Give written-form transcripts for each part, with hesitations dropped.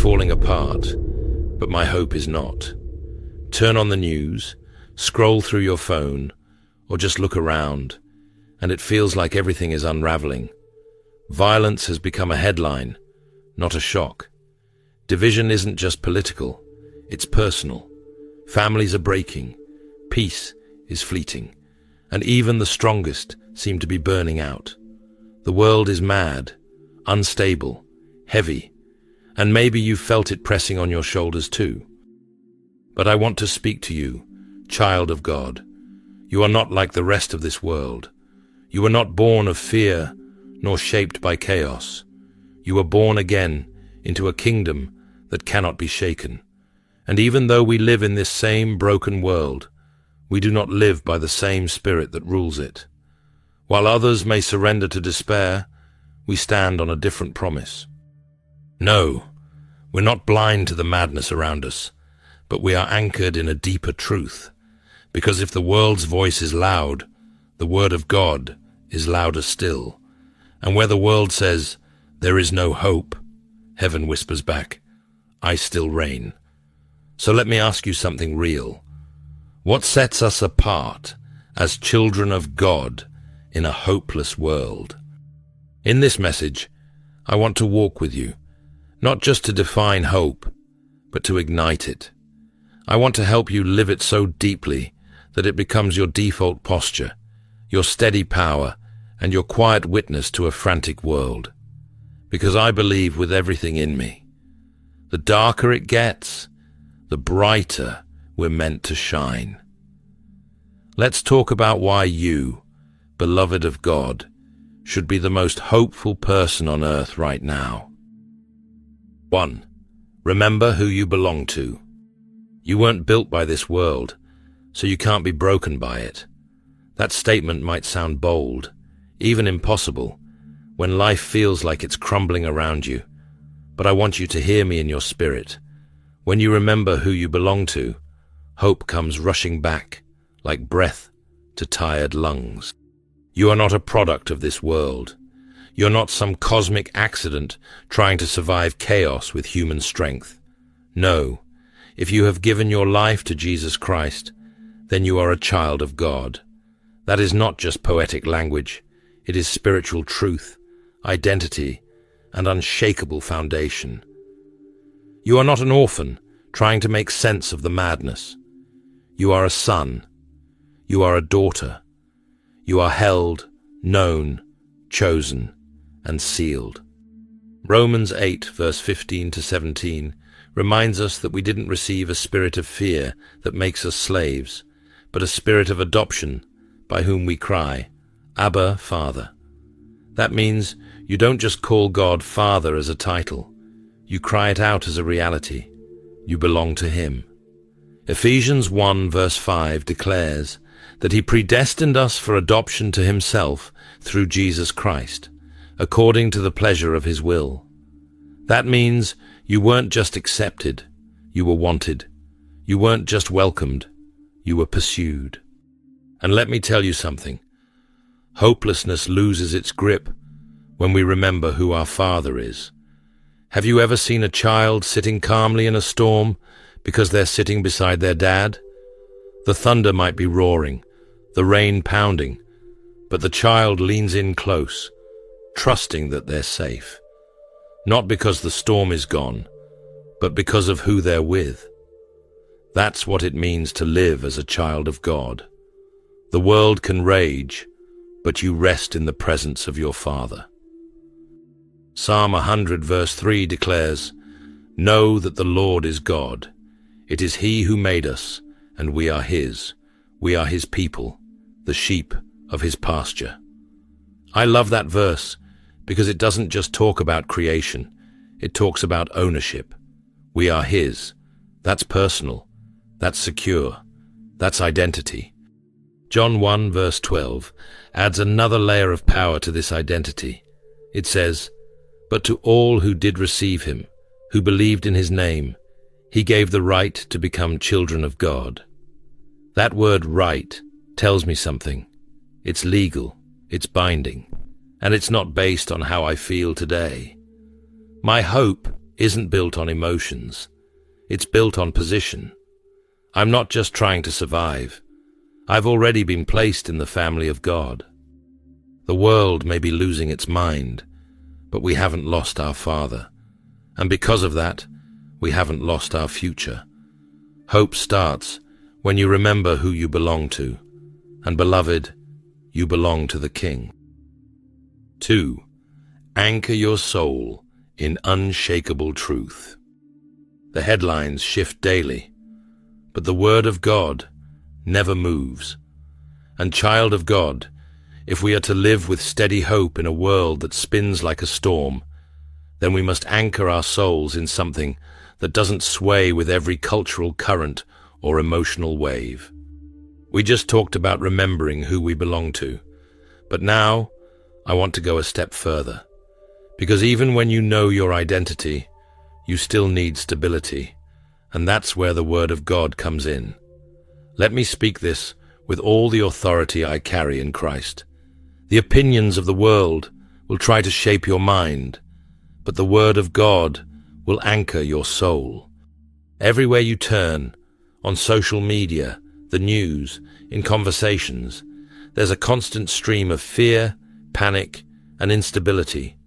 falling apart, but my hope is not. Turn on the news, scroll through your phone, or just look around, and it feels like everything is unraveling. Violence has become a headline, not a shock. Division isn't just political, it's personal. Families are breaking, peace is fleeting, and even the strongest seem to be burning out. The world is mad, unstable, heavy, and maybe you've felt it pressing on your shoulders too. But I want to speak to you, child of God. You are not like the rest of this world. You were not born of fear, nor shaped by chaos. You were born again into a kingdom that cannot be shaken. And even though we live in this same broken world, we do not live by the same spirit that rules it. While others may surrender to despair, we stand on a different promise. No, we're not blind to the madness around us, but we are anchored in a deeper truth. Because if the world's voice is loud, the word of God is louder still. And where the world says, there is no hope, heaven whispers back, I still reign. So let me ask you something real. What sets us apart as children of God in a hopeless world? In this message, I want to walk with you, not just to define hope, but to ignite it. I want to help you live it so deeply that it becomes your default posture, your steady power, and your quiet witness to a frantic world. Because I believe with everything in me, the darker it gets, the brighter we're meant to shine. Let's talk about why you, beloved of God, should be the most hopeful person on earth right now. 1. Remember who you belong to. You weren't built by this world, so you can't be broken by it. That statement might sound bold, even impossible, when life feels like it's crumbling around you. But I want you to hear me in your spirit. When you remember who you belong to, hope comes rushing back, like breath to tired lungs. You are not a product of this world. You're not some cosmic accident trying to survive chaos with human strength. No, if you have given your life to Jesus Christ, then you are a child of God. That is not just poetic language. It is spiritual truth, identity, and unshakable foundation. You are not an orphan trying to make sense of the madness. You are a son. You are a daughter. You are held, known, chosen, and sealed. Romans 8, verse 15 to 17, reminds us that we didn't receive a spirit of fear that makes us slaves, but a spirit of adoption by whom we cry, Abba, Father. That means you don't just call God Father as a title. You cry it out as a reality. You belong to Him. Ephesians 1 verse 5 declares that He predestined us for adoption to Himself through Jesus Christ, according to the pleasure of His will. That means you weren't just accepted, you were wanted. You weren't just welcomed, you were pursued. And let me tell you something. Hopelessness loses its grip when we remember who our Father is. Have you ever seen a child sitting calmly in a storm because they're sitting beside their dad? The thunder might be roaring, the rain pounding, but the child leans in close, trusting that they're safe. Not because the storm is gone, but because of who they're with. That's what it means to live as a child of God. The world can rage, but you rest in the presence of your Father. Psalm 100 verse 3 declares, Know that the Lord is God. It is He who made us, and we are His. We are His people, the sheep of His pasture. I love that verse because it doesn't just talk about creation. It talks about ownership. We are His. That's personal. That's secure. That's identity. John 1 verse 12 adds another layer of power to this identity. It says, But to all who did receive Him, who believed in His name, He gave the right to become children of God. That word right tells me something. It's legal, it's binding, and it's not based on how I feel today. My hope isn't built on emotions. It's built on position. I'm not just trying to survive. I've already been placed in the family of God. The world may be losing its mind, but we haven't lost our Father. And because of that, we haven't lost our future. Hope starts when you remember who you belong to. And beloved, you belong to the King. 2. Anchor your soul in unshakable truth. The headlines shift daily, but the Word of God never moves. And child of God, if we are to live with steady hope in a world that spins like a storm, then we must anchor our souls in something that doesn't sway with every cultural current or emotional wave. We just talked about remembering who we belong to, but now I want to go a step further, because even when you know your identity, you still need stability, and that's where the Word of God comes in. Let me speak this with all the authority I carry in Christ. The opinions of the world will try to shape your mind, but the Word of God will anchor your soul. Everywhere you turn, on social media, the news, in conversations, there's a constant stream of fear, panic, and instability.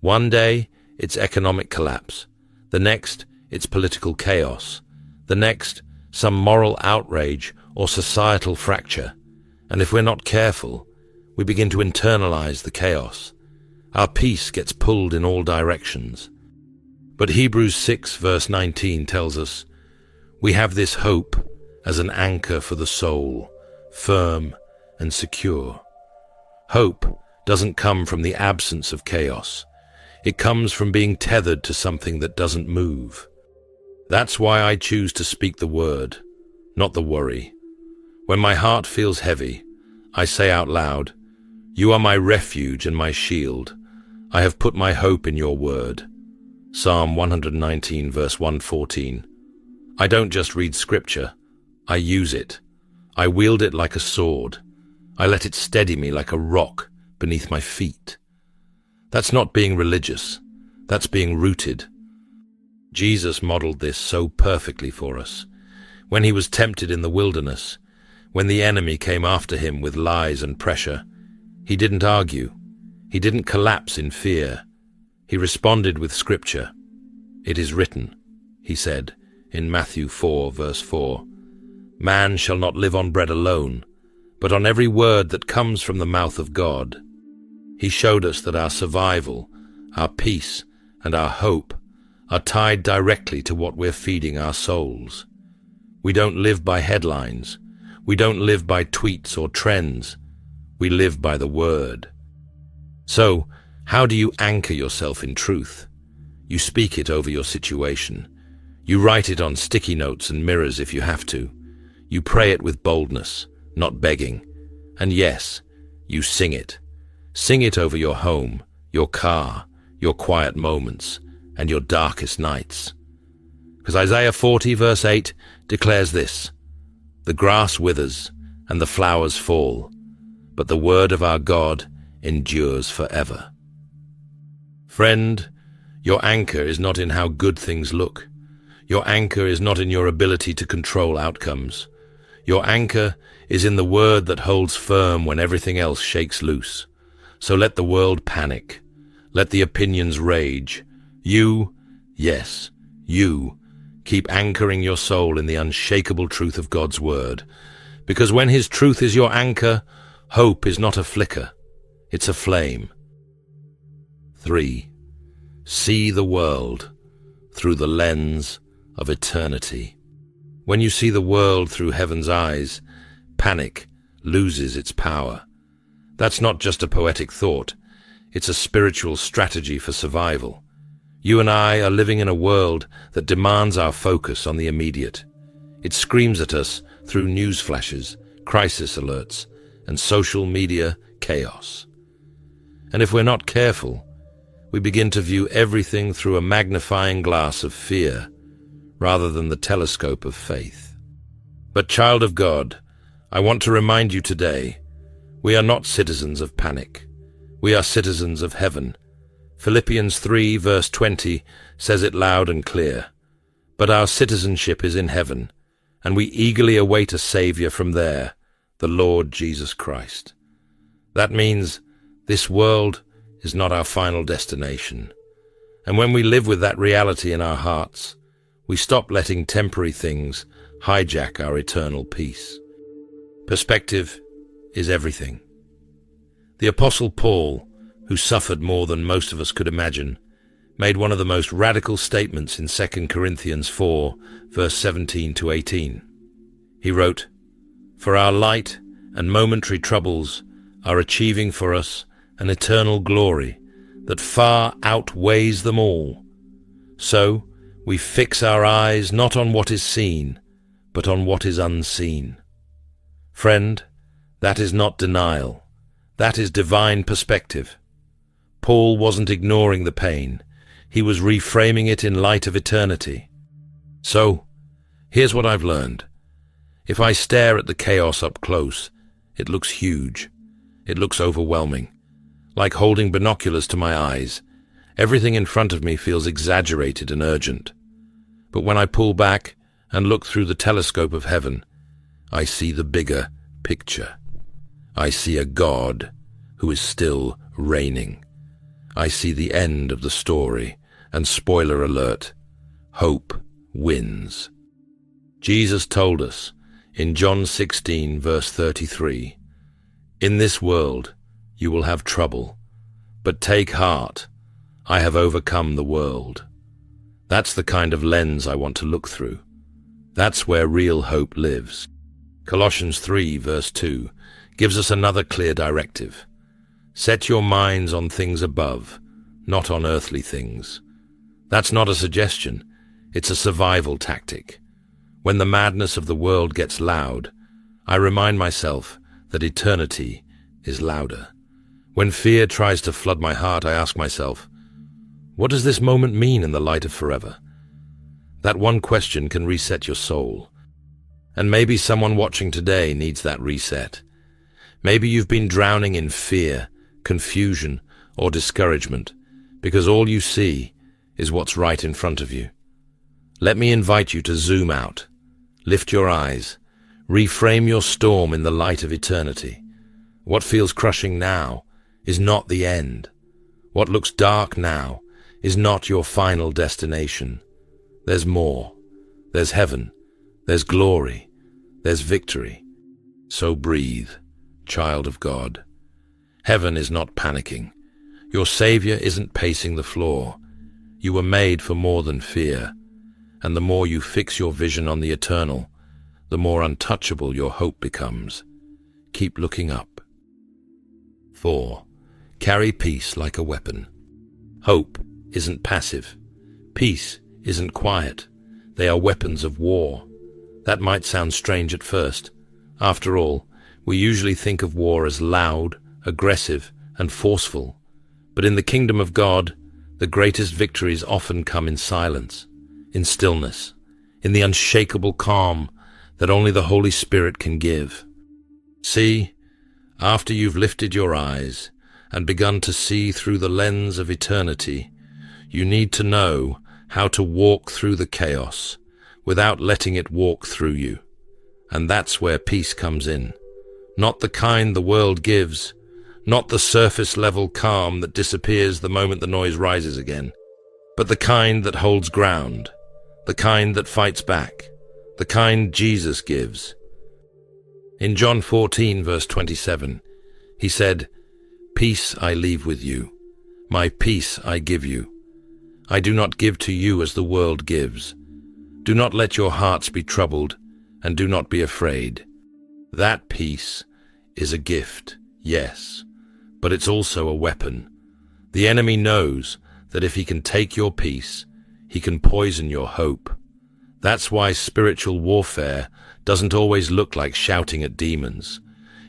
One day, it's economic collapse. The next, it's political chaos. The next, some moral outrage or societal fracture. And if we're not careful, we begin to internalize the chaos. Our peace gets pulled in all directions. But Hebrews 6 verse 19 tells us, we have this hope as an anchor for the soul, firm and secure. Hope doesn't come from the absence of chaos. It comes from being tethered to something that doesn't move. That's why I choose to speak the word, not the worry. When my heart feels heavy, I say out loud, you are my refuge and my shield. I have put my hope in your word. Psalm 119 verse 114. I don't just read scripture, I use it. I wield it like a sword. I let it steady me like a rock beneath my feet. That's not being religious, that's being rooted. Jesus modeled this so perfectly for us. When he was tempted in the wilderness, when the enemy came after him with lies and pressure, he didn't argue. He didn't collapse in fear. He responded with scripture. It is written, he said in Matthew 4 verse 4, man shall not live on bread alone, but on every word that comes from the mouth of God. He showed us that our survival, our peace, and our hope are tied directly to what we're feeding our souls. We don't live by headlines. We don't live by tweets or trends. We live by the Word. So, how do you anchor yourself in truth? You speak it over your situation. You write it on sticky notes and mirrors if you have to. You pray it with boldness, not begging. And yes, you sing it. Sing it over your home, your car, your quiet moments, and your darkest nights. Because Isaiah 40 verse 8 declares this, the grass withers and the flowers fall, but the word of our God endures forever. Friend, your anchor is not in how good things look. Your anchor is not in your ability to control outcomes. Your anchor is in the word that holds firm when everything else shakes loose. So let the world panic. Let the opinions rage. You, yes, you, keep anchoring your soul in the unshakable truth of God's word. Because when his truth is your anchor, hope is not a flicker. It's a flame. 3. See the world through the lens of eternity. When you see the world through heaven's eyes, panic loses its power. That's not just a poetic thought. It's a spiritual strategy for survival. You and I are living in a world that demands our focus on the immediate. It screams at us through news flashes, crisis alerts, and social media chaos. And if we're not careful, we begin to view everything through a magnifying glass of fear rather than the telescope of faith. But child of God, I want to remind you today, we are not citizens of panic. We are citizens of heaven. Philippians 3 verse 20 says it loud and clear. But our citizenship is in heaven, and we eagerly await a Savior from there, the Lord Jesus Christ. That means this world is not our final destination. And when we live with that reality in our hearts, we stop letting temporary things hijack our eternal peace. Perspective is everything. The Apostle Paul, who suffered more than most of us could imagine, made one of the most radical statements in 2 Corinthians 4, verse 17 to 18. He wrote, "For our light and momentary troubles are achieving for us an eternal glory that far outweighs them all. So we fix our eyes not on what is seen, but on what is unseen." Friend, that is not denial. That is divine perspective. Paul wasn't ignoring the pain. He was reframing it in light of eternity. So, here's what I've learned. If I stare at the chaos up close, it looks huge. It looks overwhelming. Like holding binoculars to my eyes, everything in front of me feels exaggerated and urgent. But when I pull back and look through the telescope of heaven, I see the bigger picture. I see a God who is still reigning. I see the end of the story, and spoiler alert, hope wins. Jesus told us in John 16, verse 33, "In this world you will have trouble, but take heart, I have overcome the world." That's the kind of lens I want to look through. That's where real hope lives. Colossians 3, verse 2, gives us another clear directive. Set your minds on things above, not on earthly things. That's not a suggestion, it's a survival tactic. When the madness of the world gets loud, I remind myself that eternity is louder. When fear tries to flood my heart, I ask myself, what does this moment mean in the light of forever? That one question can reset your soul. And maybe someone watching today needs that reset. Maybe you've been drowning in fear, confusion, or discouragement because all you see is what's right in front of you. Let me invite you to zoom out, lift your eyes, reframe your storm in the light of eternity. What feels crushing now is not the end. What looks dark now is not your final destination. There's more. There's heaven. There's glory. There's victory. So breathe, child of God. Heaven is not panicking. Your Savior isn't pacing the floor. You were made for more than fear. And the more you fix your vision on the eternal, the more untouchable your hope becomes. Keep looking up. 4. Carry peace like a weapon. Hope isn't passive. Peace isn't quiet. They are weapons of war. That might sound strange at first. After all, we usually think of war as loud, aggressive, and forceful. But in the kingdom of God, the greatest victories often come in silence, in stillness, in the unshakable calm that only the Holy Spirit can give. See, after you've lifted your eyes and begun to see through the lens of eternity, you need to know how to walk through the chaos without letting it walk through you. And that's where peace comes in. Not the kind the world gives, not the surface-level calm that disappears the moment the noise rises again, but the kind that holds ground, the kind that fights back, the kind Jesus gives. In John 14, verse 27, he said, "Peace I leave with you, my peace I give you. I do not give to you as the world gives. Do not let your hearts be troubled, and do not be afraid." That peace is a gift, yes, but it's also a weapon. The enemy knows that if he can take your peace, he can poison your hope. That's why spiritual warfare doesn't always look like shouting at demons.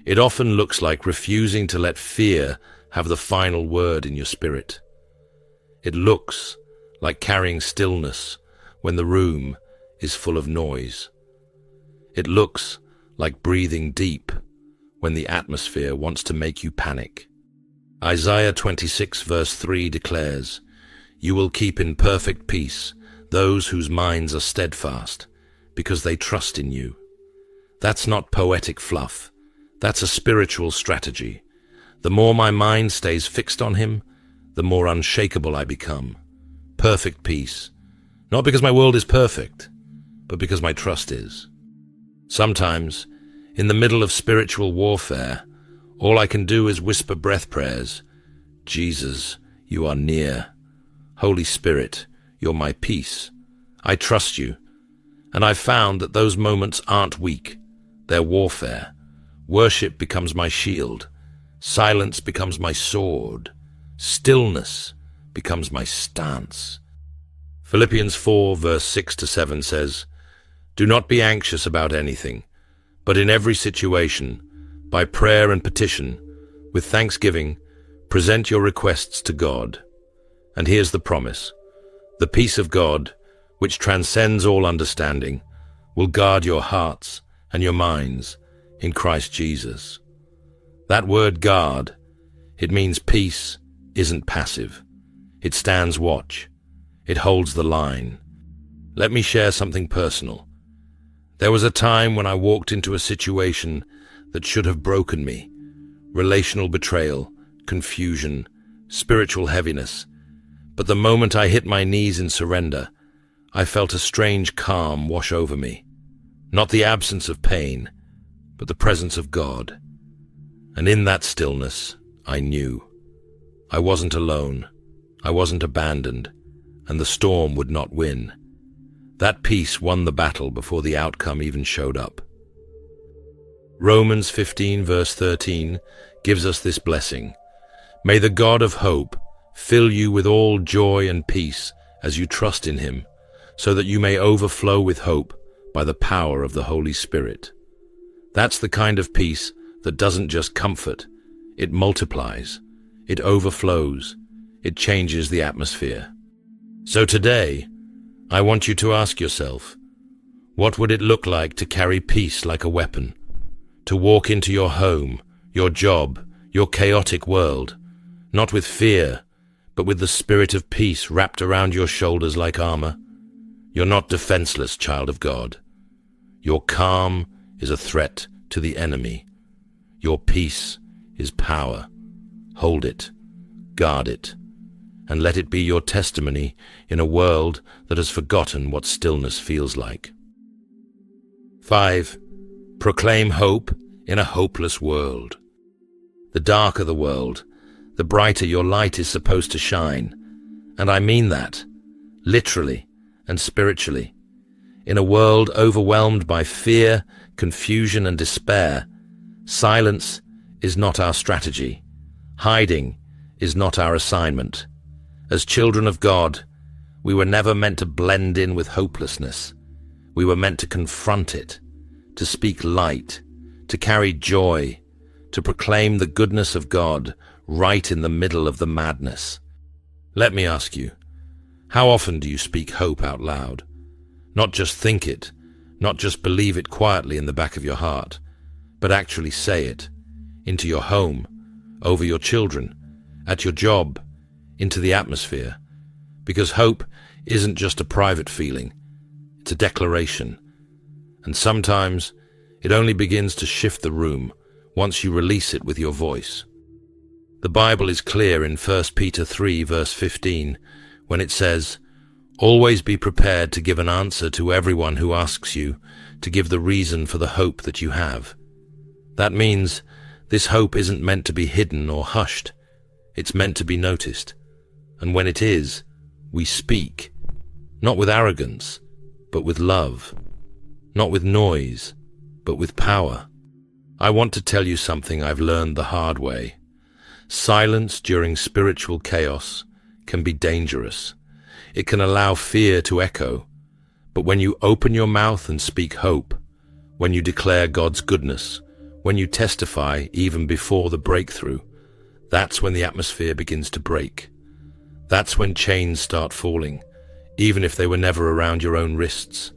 It often looks like refusing to let fear have the final word in your spirit. It looks like carrying stillness when the room is full of noise. It looks like breathing deep when the atmosphere wants to make you panic. Isaiah 26 verse 3 declares, "You will keep in perfect peace those whose minds are steadfast, because they trust in you." That's not poetic fluff. That's a spiritual strategy. The more my mind stays fixed on him, the more unshakable I become. Perfect peace. Not because my world is perfect, but because my trust is. Sometimes, in the middle of spiritual warfare, all I can do is whisper breath prayers. Jesus, you are near. Holy Spirit, you're my peace. I trust you. And I've found that those moments aren't weak. They're warfare. Worship becomes my shield. Silence becomes my sword. Stillness becomes my stance. Philippians 4 verse 6 to 7 says, "Do not be anxious about anything, but in every situation, by prayer and petition, with thanksgiving, present your requests to God." And here's the promise. The peace of God, which transcends all understanding, will guard your hearts and your minds in Christ Jesus. That word guard, it means peace isn't passive. It stands watch. It holds the line. Let me share something personal. There was a time when I walked into a situation that should have broken me. Relational betrayal, confusion, spiritual heaviness. But the moment I hit my knees in surrender, I felt a strange calm wash over me. Not the absence of pain, but the presence of God. And in that stillness, I knew. I wasn't alone. I wasn't abandoned, and the storm would not win. That peace won the battle before the outcome even showed up. Romans 15 verse 13 gives us this blessing. "May the God of hope fill you with all joy and peace as you trust in him, so that you may overflow with hope by the power of the Holy Spirit." That's the kind of peace that doesn't just comfort, it multiplies, it overflows, it changes the atmosphere. So today, I want you to ask yourself, what would it look like to carry peace like a weapon? To walk into your home, your job, your chaotic world, not with fear, but with the spirit of peace wrapped around your shoulders like armor? You're not defenseless, child of God. Your calm is a threat to the enemy. Your peace is power. Hold it, guard it, and let it be your testimony in a world that has forgotten what stillness feels like. 5. Proclaim hope in a hopeless world. The darker the world, the brighter your light is supposed to shine. And I mean that, literally and spiritually. In a world overwhelmed by fear, confusion, and despair, silence is not our strategy. Hiding is not our assignment. As children of God, we were never meant to blend in with hopelessness. We were meant to confront it, to speak light, to carry joy, to proclaim the goodness of God right in the middle of the madness. Let me ask you, how often do you speak hope out loud? Not just think it, not just believe it quietly in the back of your heart, but actually say it into your home, over your children, at your job, into the atmosphere. Because hope isn't just a private feeling, it's a declaration. And sometimes it only begins to shift the room once you release it with your voice. The Bible is clear in 1 Peter 3 verse 15 when it says, "Always be prepared to give an answer to everyone who asks you to give the reason for the hope that you have." That means this hope isn't meant to be hidden or hushed. It's meant to be noticed. And when it is, we speak, not with arrogance, but with love, not with noise, but with power. I want to tell you something I've learned the hard way. Silence during spiritual chaos can be dangerous. It can allow fear to echo. But when you open your mouth and speak hope, when you declare God's goodness, when you testify even before the breakthrough, that's when the atmosphere begins to break. That's when chains start falling, even if they were never around your own wrists.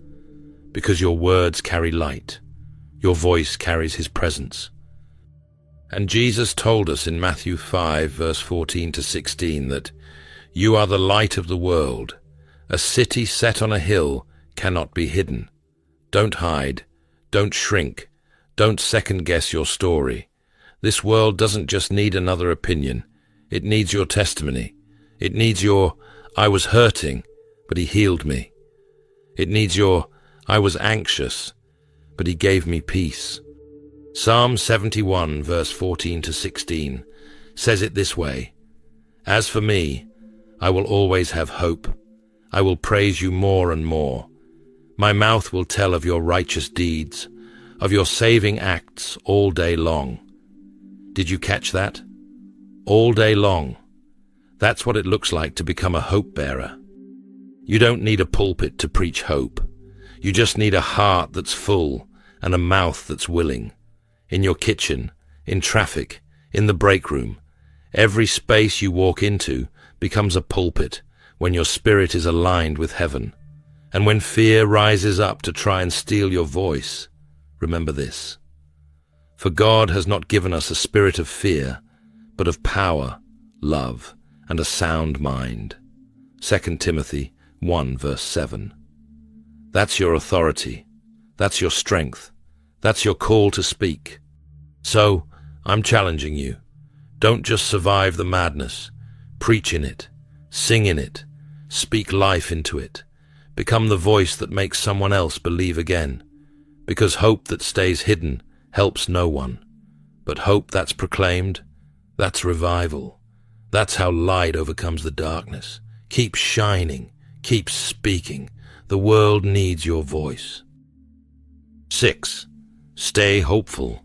Because your words carry light. Your voice carries his presence. And Jesus told us in Matthew 5, verse 14 to 16 that you are the light of the world. A city set on a hill cannot be hidden. Don't hide. Don't shrink. Don't second-guess your story. This world doesn't just need another opinion. It needs your testimony. It needs your, I was hurting, but he healed me. It needs your, I was anxious, but he gave me peace. Psalm 71, verse 14 to 16, says it this way: As for me, I will always have hope. I will praise you more and more. My mouth will tell of your righteous deeds, of your saving acts all day long. Did you catch that? All day long. That's what it looks like to become a hope bearer. You don't need a pulpit to preach hope. You just need a heart that's full and a mouth that's willing. In your kitchen, in traffic, in the break room, every space you walk into becomes a pulpit when your spirit is aligned with heaven. And when fear rises up to try and steal your voice, remember this: for God has not given us a spirit of fear, but of power, love, and a sound mind. 2 Timothy 1, verse 7. That's your authority. That's your strength. That's your call to speak. So, I'm challenging you. Don't just survive the madness. Preach in it. Sing in it. Speak life into it. Become the voice that makes someone else believe again. Because hope that stays hidden helps no one. But hope that's proclaimed, that's revival. That's how light overcomes the darkness. Keep shining. Keep speaking. The world needs your voice. 6. Stay hopeful,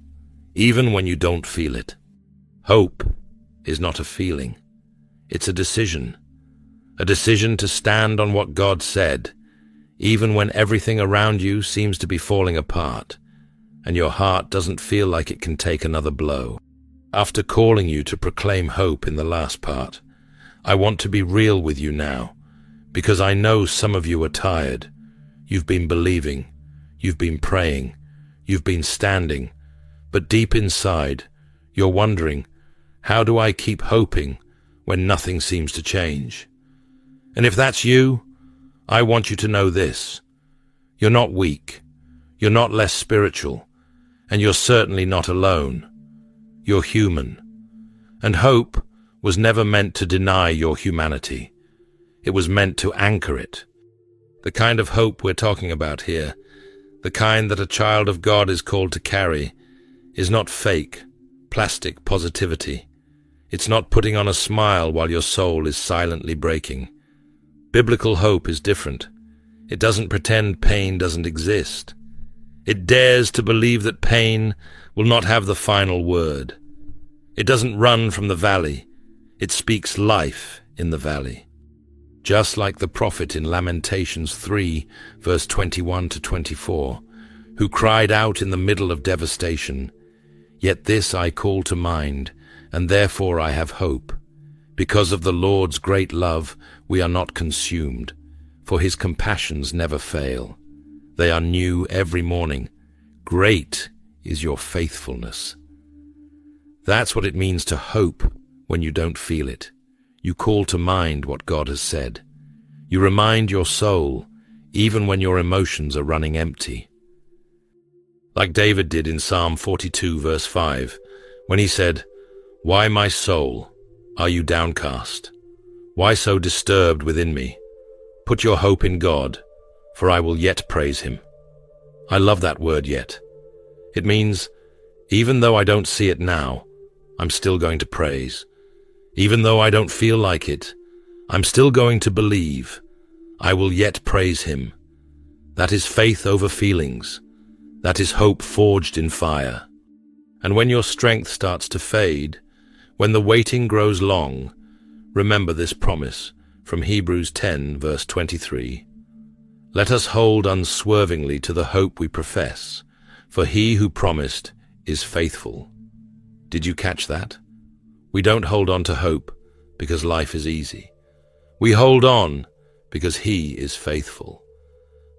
even when you don't feel it. Hope is not a feeling. It's a decision. A decision to stand on what God said, even when everything around you seems to be falling apart, and your heart doesn't feel like it can take another blow. After calling you to proclaim hope in the last part, I want to be real with you now, because I know some of you are tired. You've been believing, you've been praying, you've been standing, but deep inside, you're wondering, how do I keep hoping when nothing seems to change? And if that's you, I want you to know this: you're not weak, you're not less spiritual, and you're certainly not alone. You're human. And hope was never meant to deny your humanity. It was meant to anchor it. The kind of hope we're talking about here, the kind that a child of God is called to carry, is not fake, plastic positivity. It's not putting on a smile while your soul is silently breaking. Biblical hope is different. It doesn't pretend pain doesn't exist. It dares to believe that pain will not have the final word. It doesn't run from the valley. It speaks life in the valley. Just like the prophet in Lamentations 3, verse 21 to 24, who cried out in the middle of devastation, "Yet this I call to mind, and therefore I have hope. Because of the Lord's great love, we are not consumed, for his compassions never fail. They are new every morning. Great is your faithfulness." That's what it means to hope when you don't feel it. You call to mind what God has said. You remind your soul, even when your emotions are running empty. Like David did in Psalm 42, verse 5, when he said, "Why, my soul, are you downcast? Why so disturbed within me? Put your hope in God, for I will yet praise him." I love that word "yet." It means, even though I don't see it now, I'm still going to praise. Even though I don't feel like it, I'm still going to believe. I will yet praise him. That is faith over feelings. That is hope forged in fire. And when your strength starts to fade, when the waiting grows long, remember this promise from Hebrews 10, verse 23. "Let us hold unswervingly to the hope we profess, for he who promised is faithful." Did you catch that? We don't hold on to hope because life is easy. We hold on because he is faithful.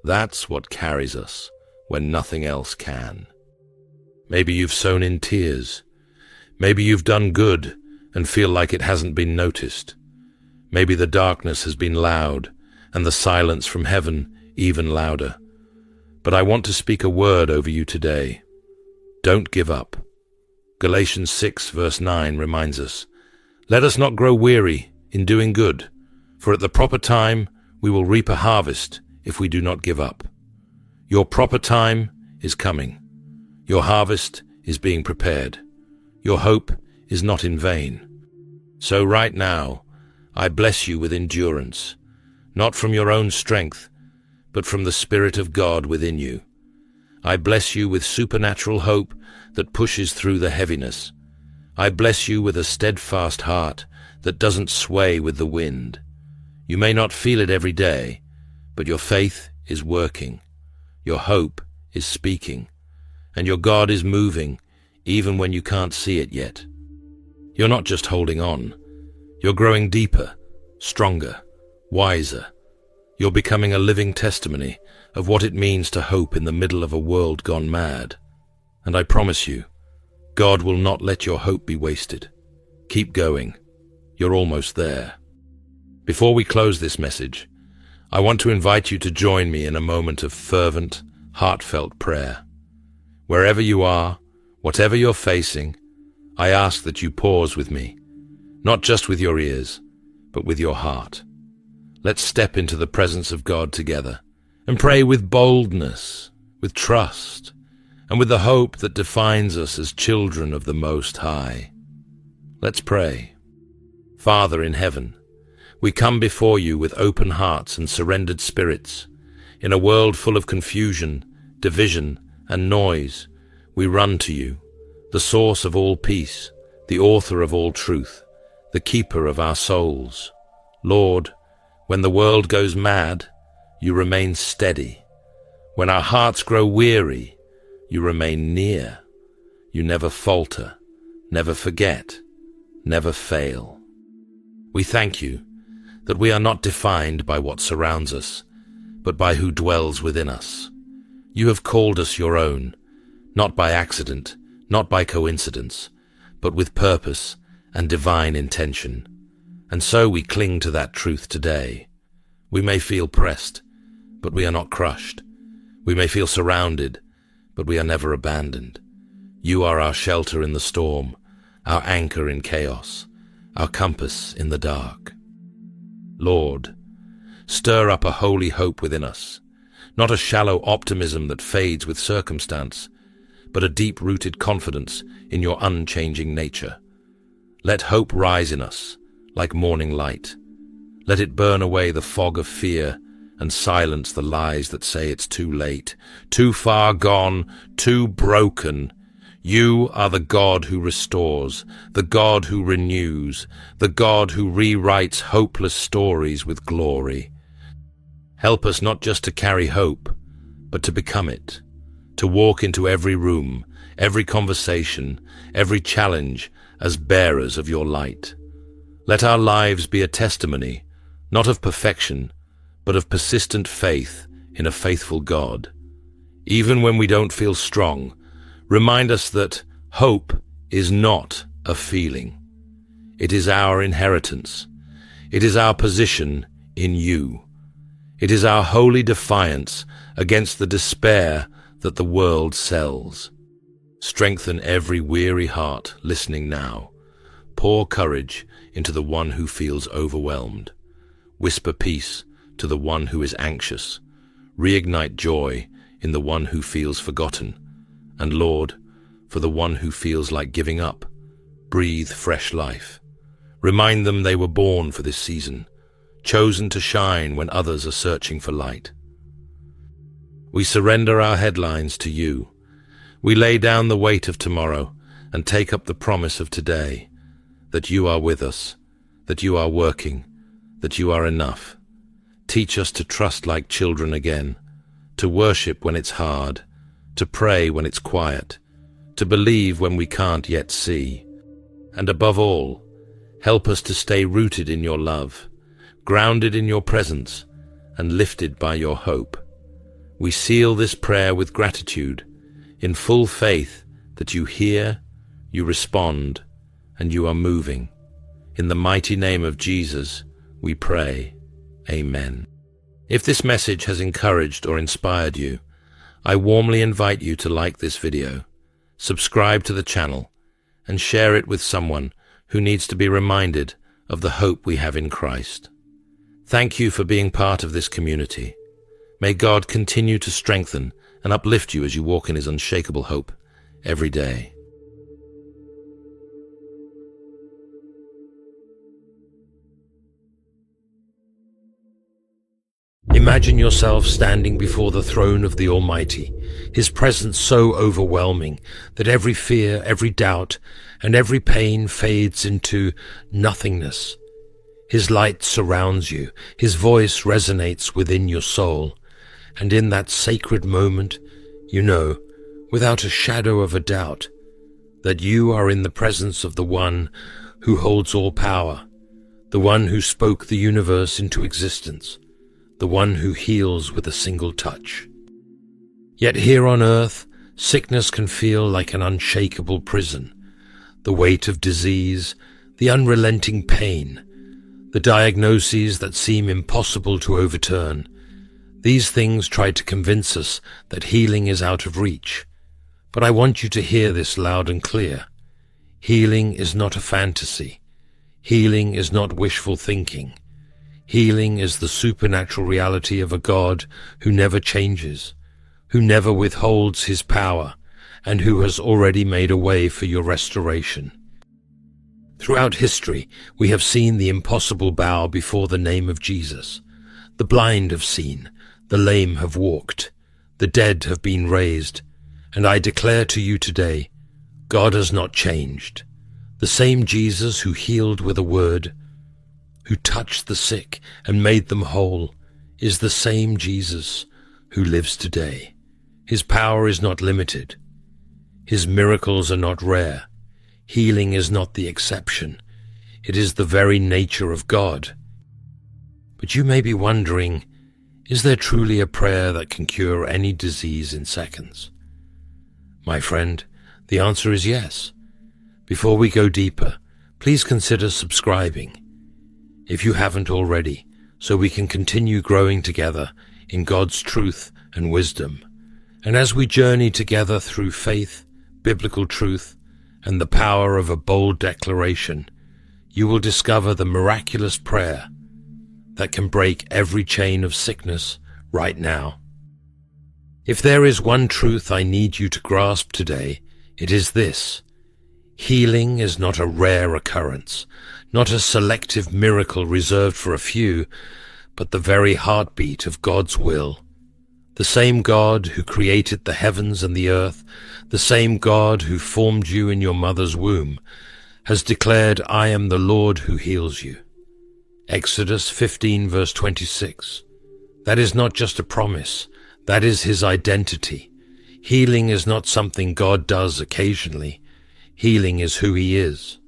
That's what carries us when nothing else can. Maybe you've sown in tears. Maybe you've done good and feel like it hasn't been noticed. Maybe the darkness has been loud and the silence from heaven even louder. But I want to speak a word over you today. Don't give up. Galatians 6 verse 9 reminds us, "Let us not grow weary in doing good, for at the proper time we will reap a harvest if we do not give up." Your proper time is coming. Your harvest is being prepared. Your hope is not in vain. So right now, I bless you with endurance, not from your own strength, but from the Spirit of God within you. I bless you with supernatural hope that pushes through the heaviness. I bless you with a steadfast heart that doesn't sway with the wind. You may not feel it every day, but your faith is working. Your hope is speaking, and your God is moving even when you can't see it yet. You're not just holding on. You're growing deeper, stronger, wiser. You're becoming a living testimony of what it means to hope in the middle of a world gone mad. And I promise you, God will not let your hope be wasted. Keep going. You're almost there. Before we close this message, I want to invite you to join me in a moment of fervent, heartfelt prayer. Wherever you are, whatever you're facing, I ask that you pause with me, not just with your ears, but with your heart. Let's step into the presence of God together and pray with boldness, with trust, and with the hope that defines us as children of the Most High. Let's pray. Father in heaven, we come before you with open hearts and surrendered spirits. In a world full of confusion, division, and noise, we run to you, the source of all peace, the author of all truth, the keeper of our souls. Lord, when the world goes mad, you remain steady. When our hearts grow weary, you remain near. You never falter, never forget, never fail. We thank you that we are not defined by what surrounds us, but by who dwells within us. You have called us your own, not by accident, not by coincidence, but with purpose and divine intention. And so we cling to that truth today. We may feel pressed, but we are not crushed. We may feel surrounded, but we are never abandoned. You are our shelter in the storm, our anchor in chaos, our compass in the dark. Lord, stir up a holy hope within us, not a shallow optimism that fades with circumstance, but a deep-rooted confidence in your unchanging nature. Let hope rise in us like morning light. Let it burn away the fog of fear and silence the lies that say it's too late, too far gone, too broken. You are the God who restores, the God who renews, the God who rewrites hopeless stories with glory. Help us not just to carry hope, but to become it, to walk into every room, every conversation, every challenge as bearers of your light. Let our lives be a testimony, not of perfection, but of persistent faith in a faithful God. Even when we don't feel strong, remind us that hope is not a feeling. It is our inheritance. It is our position in you. It is our holy defiance against the despair that the world sells. Strengthen every weary heart listening now. Pour courage into the one who feels overwhelmed. Whisper peace to the one who is anxious. Reignite joy in the one who feels forgotten. And Lord, for the one who feels like giving up, breathe fresh life. Remind them they were born for this season, chosen to shine when others are searching for light. We surrender our headlines to you. We lay down the weight of tomorrow and take up the promise of today, that you are with us, that you are working, that you are enough. Teach us to trust like children again, to worship when it's hard, to pray when it's quiet, to believe when we can't yet see. And above all, help us to stay rooted in your love, grounded in your presence, and lifted by your hope. We seal this prayer with gratitude, in full faith that you hear, you respond, and you are moving. In the mighty name of Jesus, we pray. Amen. If this message has encouraged or inspired you, I warmly invite you to like this video, subscribe to the channel, and share it with someone who needs to be reminded of the hope we have in Christ. Thank you for being part of this community. May God continue to strengthen and uplift you as you walk in His unshakable hope every day. Imagine yourself standing before the throne of the Almighty, His presence so overwhelming that every fear, every doubt, and every pain fades into nothingness. His light surrounds you, His voice resonates within your soul, and in that sacred moment, you know, without a shadow of a doubt, that you are in the presence of the One who holds all power, the One who spoke the universe into existence, the One who heals with a single touch. Yet here on earth, sickness can feel like an unshakable prison. The weight of disease, the unrelenting pain, the diagnoses that seem impossible to overturn. These things try to convince us that healing is out of reach. But I want you to hear this loud and clear. Healing is not a fantasy. Healing is not wishful thinking. Healing is the supernatural reality of a God who never changes, who never withholds His power, and who has already made a way for your restoration. Throughout history, we have seen the impossible bow before the name of Jesus. The blind have seen, the lame have walked, the dead have been raised, and I declare to you today, God has not changed. The same Jesus who healed with a word, who touched the sick and made them whole, is the same Jesus who lives today. His power is not limited. His miracles are not rare. Healing is not the exception. It is the very nature of God. But you may be wondering, is there truly a prayer that can cure any disease in seconds? My friend, the answer is yes. Before we go deeper, please consider subscribing, if you haven't already, so we can continue growing together in God's truth and wisdom. And as we journey together through faith, biblical truth, and the power of a bold declaration, you will discover the miraculous prayer that can break every chain of sickness right now. If there is one truth I need you to grasp today, it is this. Healing is not a rare occurrence, not a selective miracle reserved for a few, but the very heartbeat of God's will. The same God who created the heavens and the earth, the same God who formed you in your mother's womb, has declared, I am the Lord who heals you. Exodus 15 verse 26. That is not just a promise, that is His identity. Healing is not something God does occasionally. Healing is who He is.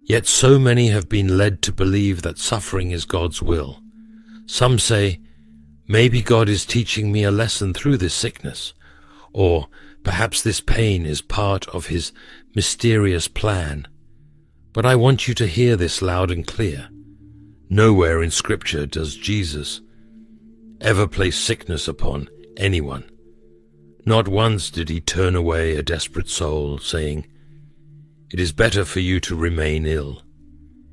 Yet so many have been led to believe that suffering is God's will. Some say, maybe God is teaching me a lesson through this sickness, or perhaps this pain is part of His mysterious plan. But I want you to hear this loud and clear. Nowhere in Scripture does Jesus ever place sickness upon anyone. Not once did He turn away a desperate soul, saying, it is better for you to remain ill.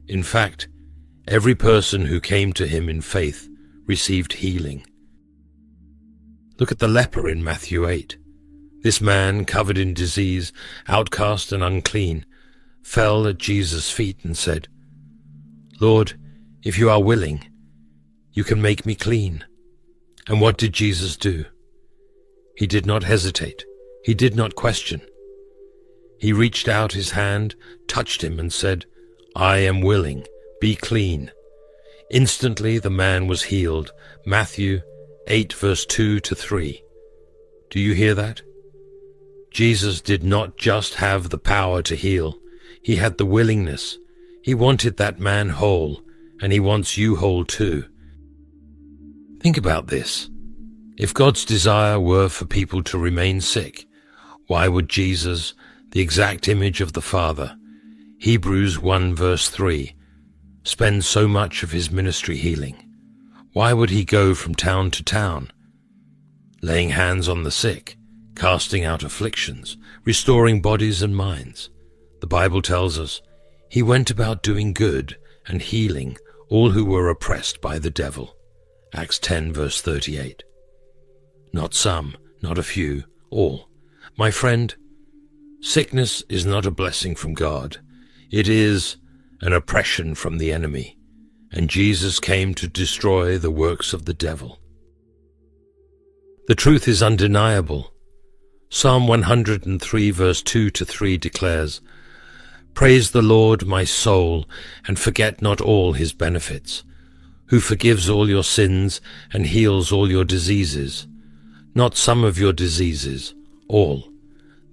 In fact, every person who came to Him in faith received healing. Look at the leper in Matthew 8. This man, covered in disease, outcast and unclean, fell at Jesus' feet and said, Lord, if you are willing, you can make me clean. And what did Jesus do? He did not hesitate. He did not question. He reached out His hand, touched him, and said, I am willing, be clean. Instantly the man was healed. Matthew 8 verse 2 to 3. Do you hear that? Jesus did not just have the power to heal. He had the willingness. He wanted that man whole, and He wants you whole too. Think about this. If God's desire were for people to remain sick, why would Jesus, the exact image of the Father, Hebrews 1 verse 3 spends so much of his ministry healing. Why would he go from town to town, laying hands on the sick, casting out afflictions, restoring bodies and minds? The Bible tells us he went about doing good and healing all who were oppressed by the devil. Acts 10 verse 38. Not some, not a few, all. My friend, sickness is not a blessing from God. It is an oppression from the enemy, and Jesus came to destroy the works of the devil. The truth is undeniable. Psalm 103 verse 2 to 3 declares, "Praise the Lord, my soul, and forget not all his benefits, who forgives all your sins and heals all your diseases. Not some of your diseases, all.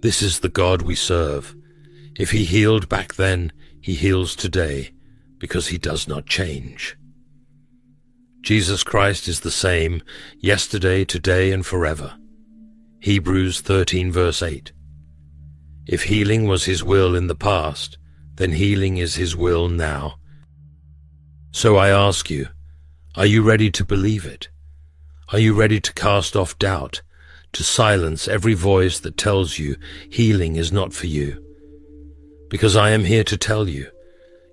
This is the God we serve. If he healed back then, he heals today, because he does not change." Jesus Christ is the same yesterday, today, and forever. Hebrews 13 verse 8. If healing was his will in the past, then healing is his will now. So I ask you, are you ready to believe it? Are you ready to cast off doubt, to silence every voice that tells you healing is not for you? Because I am here to tell you,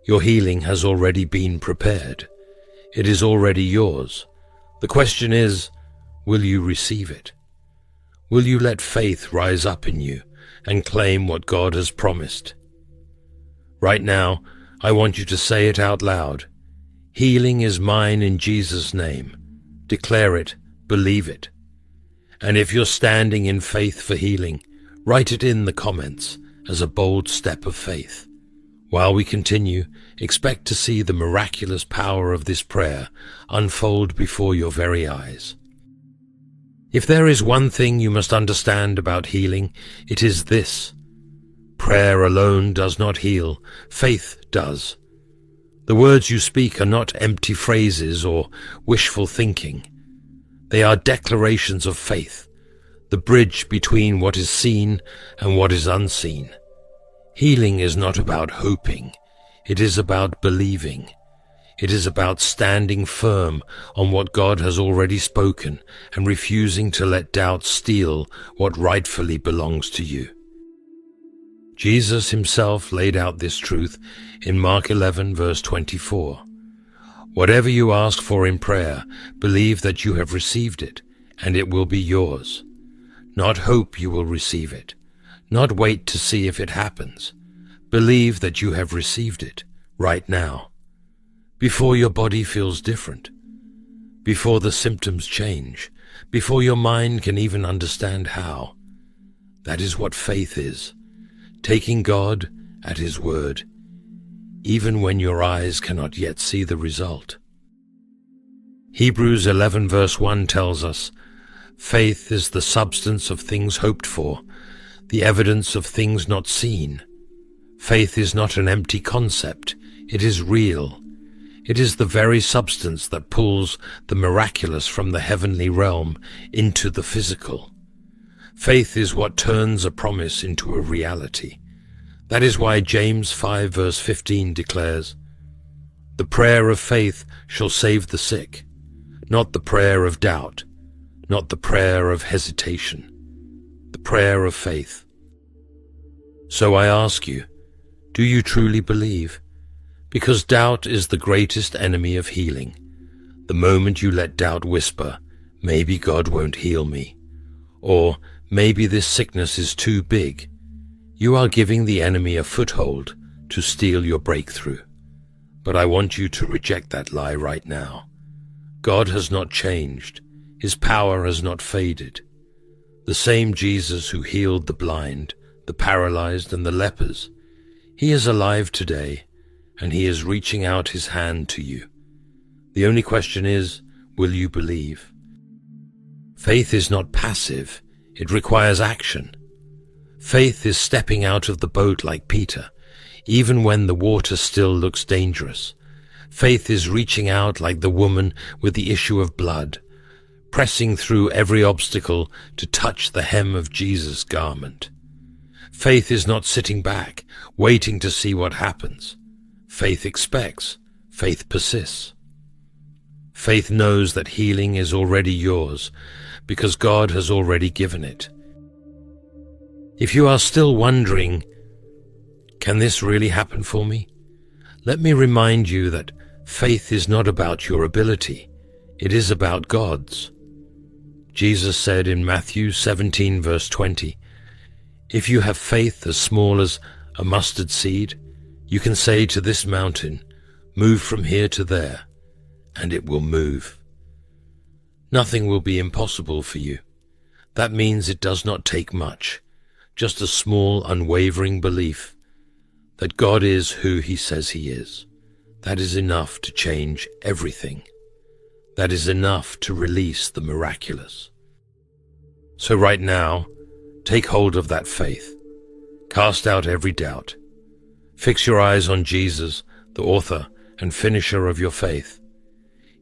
your healing has already been prepared. It is already yours. The question is, will you receive it? Will you let faith rise up in you and claim what God has promised? Right now, I want you to say it out loud. Healing is mine in Jesus' name. Declare it, believe it. And if you're standing in faith for healing, write it in the comments as a bold step of faith. While we continue, expect to see the miraculous power of this prayer unfold before your very eyes. If there is one thing you must understand about healing, it is this: prayer alone does not heal, faith does. The words you speak are not empty phrases or wishful thinking. They are declarations of faith, the bridge between what is seen and what is unseen. Healing is not about hoping, it is about believing. It is about standing firm on what God has already spoken and refusing to let doubt steal what rightfully belongs to you. Jesus himself laid out this truth in Mark 11 verse 24. Whatever you ask for in prayer, believe that you have received it, and it will be yours. Not hope you will receive it, not wait to see if it happens. Believe that you have received it right now, before your body feels different, before the symptoms change, before your mind can even understand how. That is what faith is, taking God at his word, even when your eyes cannot yet see the result. Hebrews 11 verse 1 tells us, "Faith is the substance of things hoped for, the evidence of things not seen." Faith is not an empty concept, it is real. It is the very substance that pulls the miraculous from the heavenly realm into the physical. Faith is what turns a promise into a reality. That is why James 5 verse 15 declares, "The prayer of faith shall save the sick, not the prayer of doubt, not the prayer of hesitation, the prayer of faith." So I ask you, do you truly believe? Because doubt is the greatest enemy of healing. The moment you let doubt whisper, "Maybe God won't heal me," or "Maybe this sickness is too big," you are giving the enemy a foothold to steal your breakthrough. But I want you to reject that lie right now. God has not changed. His power has not faded. The same Jesus who healed the blind, the paralyzed, and the lepers, he is alive today, and he is reaching out his hand to you. The only question is, will you believe? Faith is not passive, it requires action. Faith is stepping out of the boat like Peter, even when the water still looks dangerous. Faith is reaching out like the woman with the issue of blood, pressing through every obstacle to touch the hem of Jesus' garment. Faith is not sitting back, waiting to see what happens. Faith expects. Faith persists. Faith knows that healing is already yours because God has already given it. If you are still wondering, can this really happen for me? Let me remind you that faith is not about your ability. It is about God's. Jesus said in Matthew 17 verse 20, "If you have faith as small as a mustard seed, you can say to this mountain, 'Move from here to there,' and it will move." Nothing will be impossible for you. That means it does not take much, just a small, unwavering belief that God is who He says He is. That is enough to change everything. That is enough to release the miraculous. So right now, take hold of that faith. Cast out every doubt. Fix your eyes on Jesus, the author and finisher of your faith.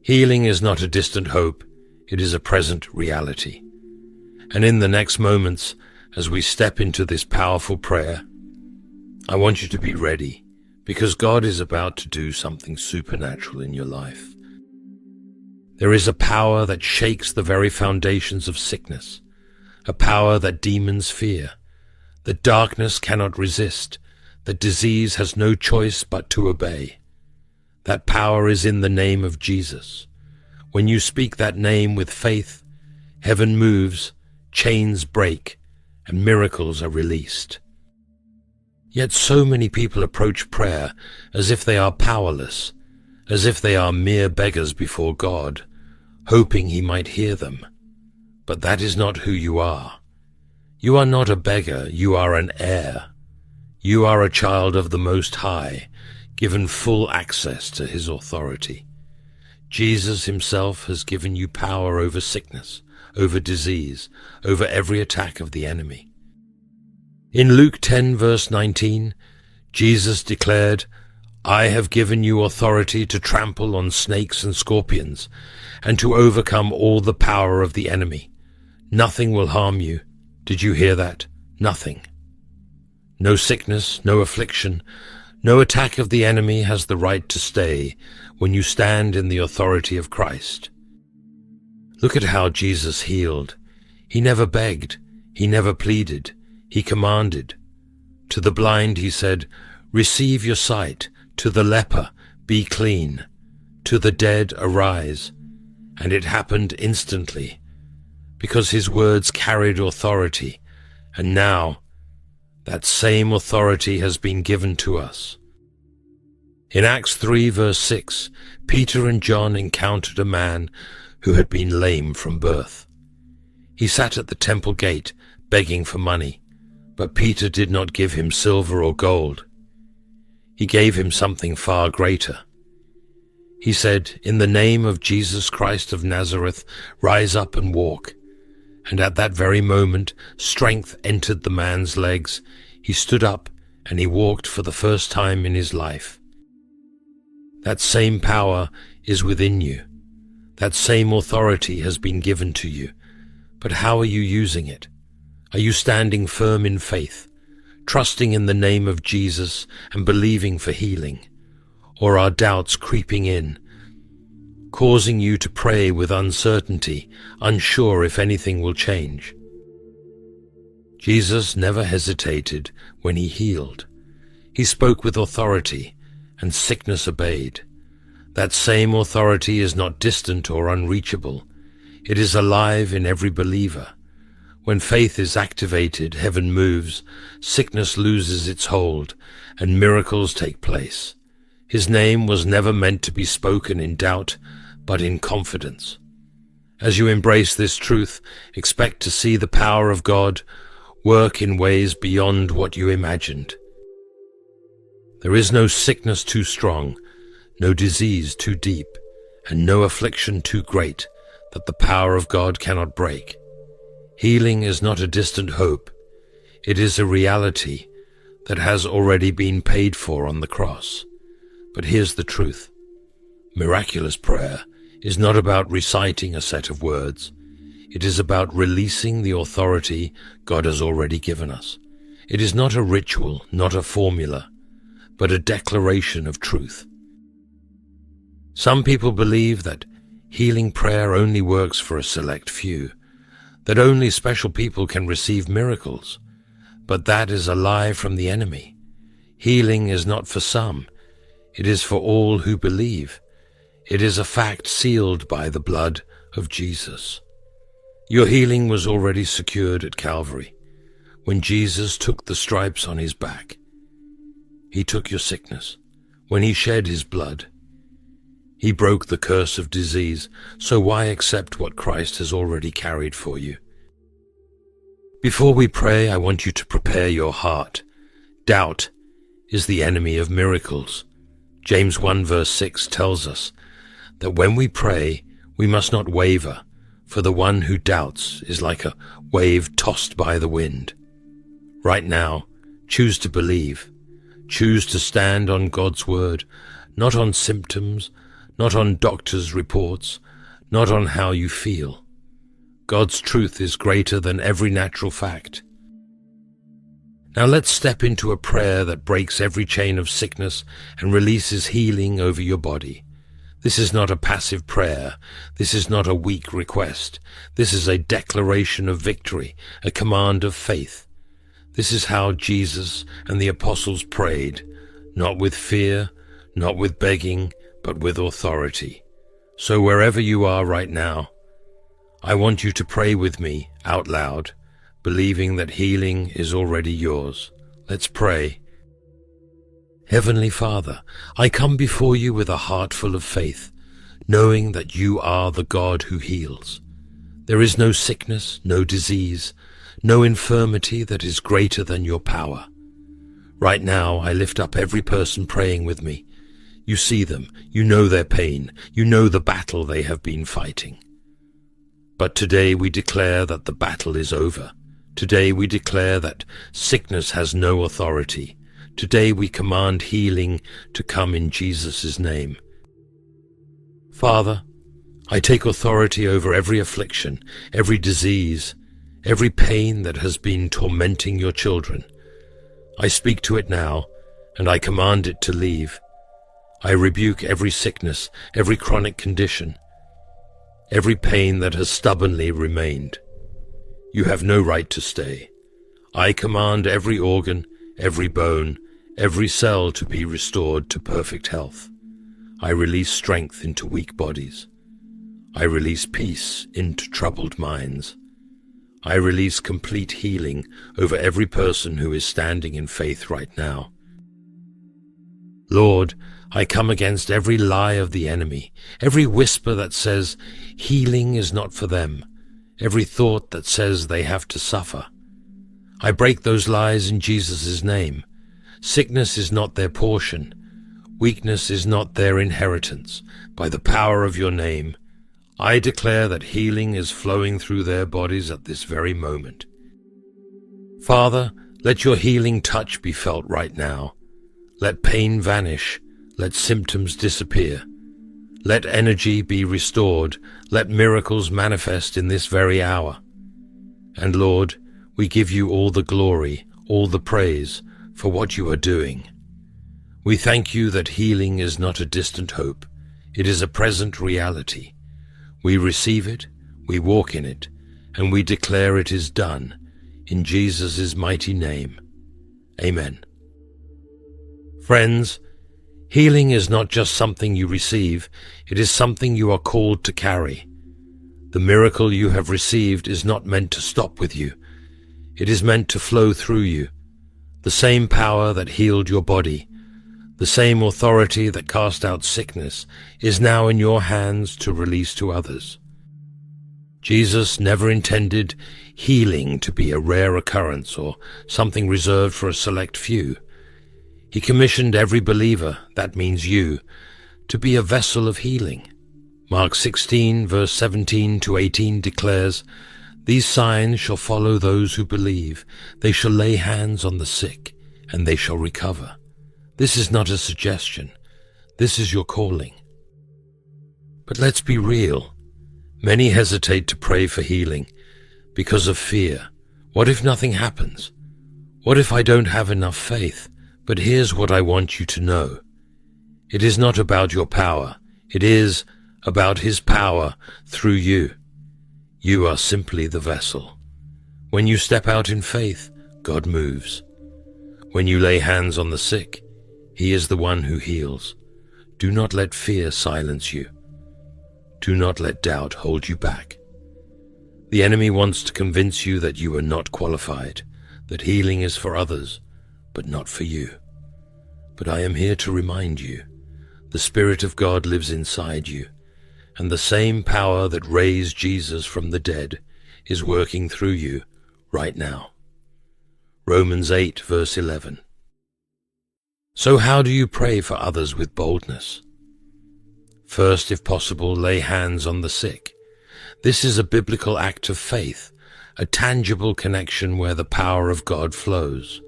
Healing is not a distant hope, it is a present reality. And in the next moments, as we step into this powerful prayer, I want you to be ready, because God is about to do something supernatural in your life. There is a power that shakes the very foundations of sickness, a power that demons fear, that darkness cannot resist, that disease has no choice but to obey. That power is in the name of Jesus. When you speak that name with faith, heaven moves, chains break, and miracles are released. Yet so many people approach prayer as if they are powerless, as if they are mere beggars before God, hoping He might hear them. But that is not who you are. You are not a beggar, you are an heir. You are a child of the Most High, given full access to His authority. Jesus Himself has given you power over sickness, over disease, over every attack of the enemy. In Luke 10 verse 19, Jesus declared, "I have given you authority to trample on snakes and scorpions, and to overcome all the power of the enemy. Nothing will harm you." Did you hear that? Nothing. No sickness, no affliction, no attack of the enemy has the right to stay when you stand in the authority of Christ. Look at how Jesus healed. He never begged. He never pleaded. He commanded. To the blind He said, "Receive your sight." To the leper, "Be clean." To the dead, "Arise." And it happened instantly, because His words carried authority, and now that same authority has been given to us. In Acts 3 verse 6, Peter and John encountered a man who had been lame from birth. He sat at the temple gate begging for money, but Peter did not give him silver or gold. He gave him something far greater. He said, "In the name of Jesus Christ of Nazareth, rise up and walk." And at that very moment, strength entered the man's legs. He stood up and he walked for the first time in his life. That same power is within you. That same authority has been given to you. But how are you using it? Are you standing firm in faith, trusting in the name of Jesus and believing for healing? Or are doubts creeping in, causing you to pray with uncertainty, unsure if anything will change? Jesus never hesitated when He healed. He spoke with authority, and sickness obeyed. That same authority is not distant or unreachable. It is alive in every believer. When faith is activated, heaven moves, sickness loses its hold, and miracles take place. His name was never meant to be spoken in doubt, but in confidence. As you embrace this truth, expect to see the power of God work in ways beyond what you imagined. There is no sickness too strong, no disease too deep, and no affliction too great that the power of God cannot break. Healing is not a distant hope. It is a reality that has already been paid for on the cross. But here's the truth. Miraculous prayer is not about reciting a set of words. It is about releasing the authority God has already given us. It is not a ritual, not a formula, but a declaration of truth. Some people believe that healing prayer only works for a select few, that only special people can receive miracles. But that is a lie from the enemy. Healing is not for some. It is for all who believe. It is a fact sealed by the blood of Jesus. Your healing was already secured at Calvary. When Jesus took the stripes on his back, he took your sickness. When he shed his blood, he broke the curse of disease. So why accept what Christ has already carried for you? Before we pray, I want you to prepare your heart. Doubt is the enemy of miracles. James 1 verse 6 tells us that when we pray, we must not waver, for the one who doubts is like a wave tossed by the wind. Right now, choose to believe. Choose to stand on God's word, not on symptoms, not on doctors' reports, not on how you feel. God's truth is greater than every natural fact. Now let's step into a prayer that breaks every chain of sickness and releases healing over your body. This is not a passive prayer. This is not a weak request. This is a declaration of victory, a command of faith. This is how Jesus and the apostles prayed, not with fear, not with begging, but with authority. So wherever you are right now, I want you to pray with me out loud, believing that healing is already yours. Let's pray. Heavenly Father, I come before you with a heart full of faith, knowing that you are the God who heals. There is no sickness, no disease, no infirmity that is greater than your power. Right now, I lift up every person praying with me. You see them, you know their pain, you know the battle they have been fighting. But today we declare that the battle is over. Today we declare that sickness has no authority. Today we command healing to come in Jesus' name. Father, I take authority over every affliction, every disease, every pain that has been tormenting your children. I speak to it now, and I command it to leave. I rebuke every sickness, every chronic condition, every pain that has stubbornly remained. You have no right to stay. I command every organ, every bone, every cell to be restored to perfect health. I release strength into weak bodies. I release peace into troubled minds. I release complete healing over every person who is standing in faith right now. Lord, I come against every lie of the enemy, every whisper that says healing is not for them, every thought that says they have to suffer. I break those lies in Jesus' name. Sickness is not their portion. Weakness is not their inheritance. By the power of your name, I declare that healing is flowing through their bodies at this very moment. Father, let your healing touch be felt right now. Let pain vanish. Let symptoms disappear. Let energy be restored. Let miracles manifest in this very hour. And Lord, we give you all the glory, all the praise for what you are doing. We thank you that healing is not a distant hope. It is a present reality. We receive it, we walk in it, and we declare it is done. In Jesus' mighty name. Amen. Friends, healing is not just something you receive, it is something you are called to carry. The miracle you have received is not meant to stop with you. It is meant to flow through you. The same power that healed your body, the same authority that cast out sickness, is now in your hands to release to others. Jesus never intended healing to be a rare occurrence or something reserved for a select few. He commissioned every believer, that means you, to be a vessel of healing. Mark 16, verse 17 to 18 declares, "These signs shall follow those who believe. They shall lay hands on the sick, and they shall recover." This is not a suggestion. This is your calling. But let's be real. Many hesitate to pray for healing because of fear. What if nothing happens? What if I don't have enough faith? But here's what I want you to know. It is not about your power. It is about His power through you. You are simply the vessel. When you step out in faith, God moves. When you lay hands on the sick, He is the one who heals. Do not let fear silence you. Do not let doubt hold you back. The enemy wants to convince you that you are not qualified, that healing is for others, but not for you. But I am here to remind you, the Spirit of God lives inside you, and the same power that raised Jesus from the dead is working through you right now. Romans 8, verse 11. So how do you pray for others with boldness? First, if possible, lay hands on the sick. This is a biblical act of faith, a tangible connection where the power of God flows.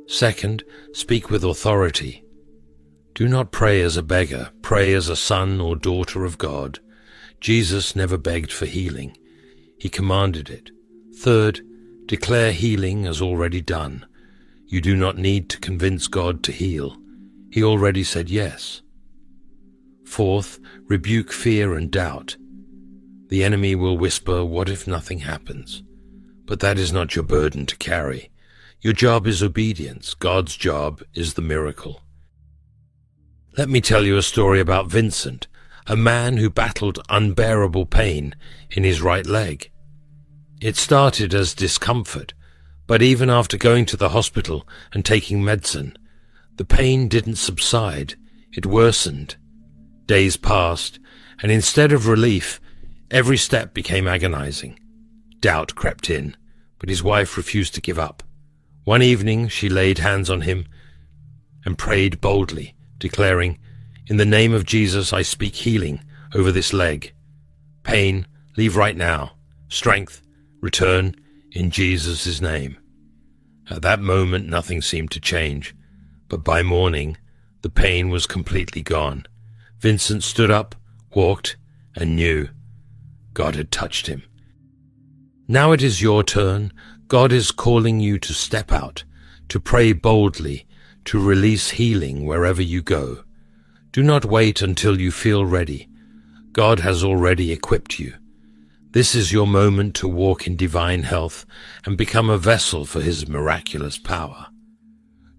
Second, speak with authority. Do not pray as a beggar, pray as a son or daughter of God. Jesus never begged for healing. He commanded it. Third, declare healing as already done. You do not need to convince God to heal. He already said yes. Fourth, rebuke fear and doubt. The enemy will whisper, "What if nothing happens?" But that is not your burden to carry. Your job is obedience. God's job is the miracle. Let me tell you a story about Vincent, a man who battled unbearable pain in his right leg. It started as discomfort, but even after going to the hospital and taking medicine, the pain didn't subside, it worsened. Days passed, and instead of relief, every step became agonizing. Doubt crept in, but his wife refused to give up. One evening she laid hands on him and prayed boldly, declaring, "In the name of Jesus I speak healing over this leg. Pain, leave right now. Strength, return in Jesus' name." At that moment nothing seemed to change, but by morning the pain was completely gone. Vincent stood up, walked, and knew God had touched him. Now it is your turn. God is calling you to step out, to pray boldly, to release healing wherever you go. Do not wait until you feel ready. God has already equipped you. This is your moment to walk in divine health and become a vessel for His miraculous power.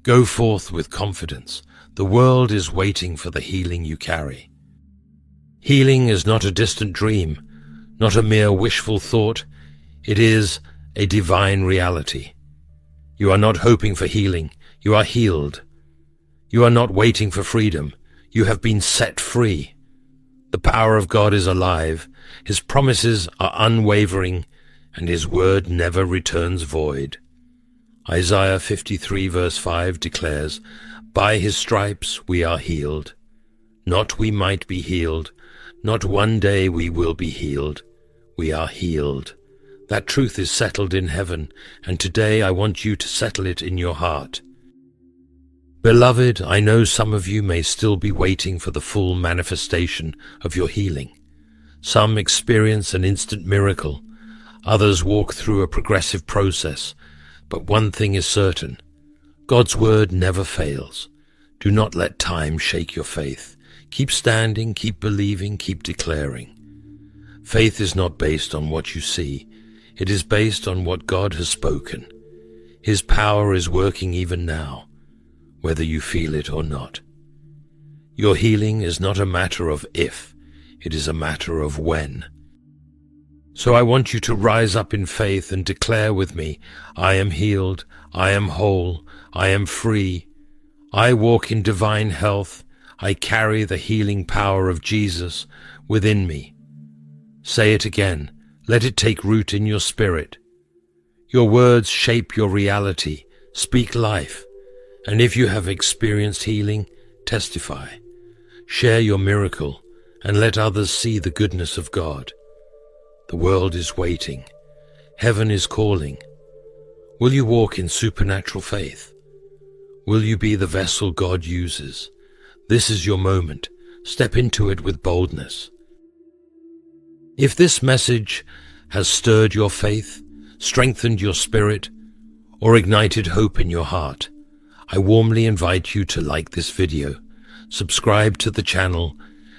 Go forth with confidence. The world is waiting for the healing you carry. Healing is not a distant dream, not a mere wishful thought. It is a divine reality. You are not hoping for healing. You are healed. You are not waiting for freedom. You have been set free. The power of God is alive. His promises are unwavering, and His word never returns void. Isaiah 53 verse 5 declares, "By His stripes we are healed. Not we might be healed, not one day we will be healed. We are healed." That truth is settled in heaven, and today I want you to settle it in your heart. Beloved, I know some of you may still be waiting for the full manifestation of your healing. Some experience an instant miracle. Others walk through a progressive process. But one thing is certain. God's word never fails. Do not let time shake your faith. Keep standing, keep believing, keep declaring. Faith is not based on what you see. It is based on what God has spoken. His power is working even now, whether you feel it or not. Your healing is not a matter of if, it is a matter of when. So I want you to rise up in faith and declare with me, "I am healed, I am whole, I am free. I walk in divine health. I carry the healing power of Jesus within me." Say it again. Let it take root in your spirit. Your words shape your reality. Speak life. And if you have experienced healing, testify. Share your miracle and let others see the goodness of God. The world is waiting. Heaven is calling. Will you walk in supernatural faith? Will you be the vessel God uses? This is your moment. Step into it with boldness. If this message has stirred your faith, strengthened your spirit, or ignited hope in your heart, I warmly invite you to like this video, subscribe to the channel,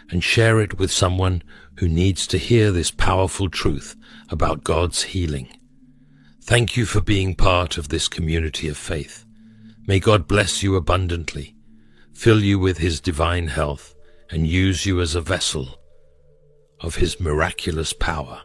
and share it with someone who needs to hear this powerful truth about God's healing. Thank you for being part of this community of faith. May God bless you abundantly, fill you with His divine health, and use you as a vessel of His miraculous power.